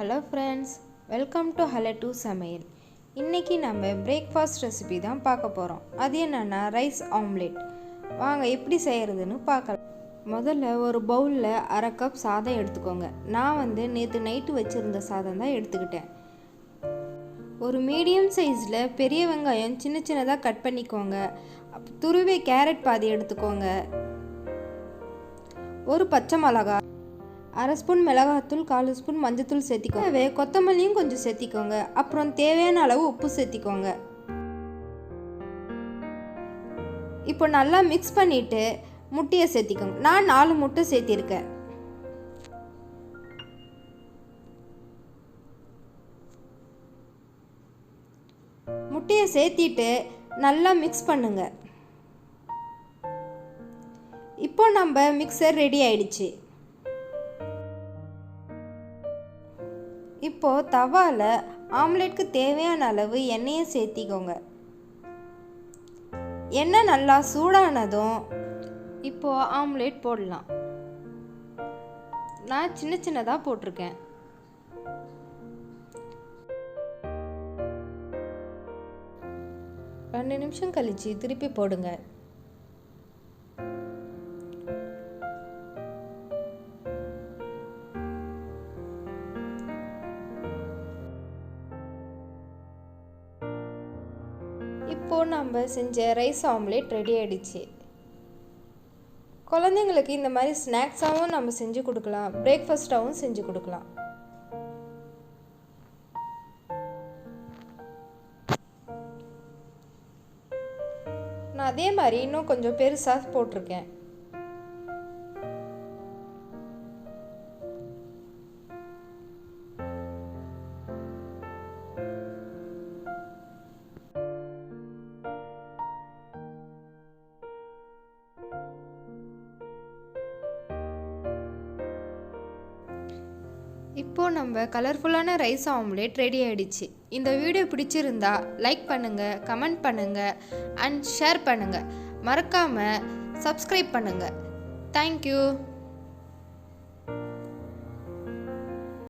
Hello friends, welcome to Heloto சமையல். இன்றைக்கி நம்ம பிரேக்ஃபாஸ்ட் ரெசிபி தான் பார்க்க போகிறோம். அது என்னென்னா ரைஸ் ஆம்லேட். வாங்க எப்படி செய்கிறதுன்னு பார்க்கலாம். முதல்ல ஒரு பவுலில் 1/2 கப் சாதம் எடுத்துக்கோங்க. நான் நேற்று நைட்டு வச்சுருந்த சாதம் தான் எடுத்துக்கிட்டேன். ஒரு மீடியம் சைஸில் பெரிய வெங்காயம் சின்ன சின்னதாக கட் பண்ணிக்கோங்க. துருவே கேரட் பாதி எடுத்துக்கோங்க. ஒரு பச்சை மிளகாய், 1/2 ஸ்பூன் மிளகாத்தூள், 1/4 ஸ்பூன் மஞ்சத்தூள் சேர்த்திக்கோங்க. கொத்தமல்லியும் கொஞ்சம் சேர்த்திக்கோங்க. அப்புறம் தேவையான அளவு உப்பு சேர்த்திக்கோங்க. இப்போ நல்லா மிக்ஸ் பண்ணிவிட்டு முட்டையை சேர்த்திக்கோங்க. நான் 4 முட்டை சேர்த்திருக்கேன். முட்டையை சேர்த்திட்டு நல்லா மிக்ஸ் பண்ணுங்க. இப்போ நம்ம மிக்சர் ரெடி ஆயிடுச்சு. இப்போது தவாவில் ஆம்லேட்க்கு தேவையான அளவு எண்ணெயை சேர்த்திக்கோங்க. எண்ணெய் நல்லா சூடானதும் இப்போது ஆம்லேட் போடலாம். நான் சின்ன சின்னதாக போட்டிருக்கேன். ரெண்டு நிமிஷம் கழிச்சு திருப்பி போடுங்க. இப்போது நம்ம செஞ்ச ரைஸ் ஆம்லேட் ரெடி ஆகிடுச்சு. குழந்தைங்களுக்கு இந்த மாதிரி ஸ்நாக்ஸாகவும் நம்ம செஞ்சு கொடுக்கலாம், பிரேக்ஃபாஸ்ட்டாகவும் செஞ்சு கொடுக்கலாம். நான் அதே மாதிரி இன்னும் கொஞ்சம் பெருசாக போட்டிருக்கேன். இப்போது நம்ம கலர்ஃபுல்லான ரைஸ் ஆம்லேட் ரெடி ஆகிடுச்சு. இந்த வீடியோ பிடிச்சிருந்தா லைக் பண்ணுங்கள், கமெண்ட் பண்ணுங்கள் அண்ட் ஷேர் பண்ணுங்கள். மறக்காமல் சப்ஸ்கிரைப் பண்ணுங்கள். தேங்க்யூ.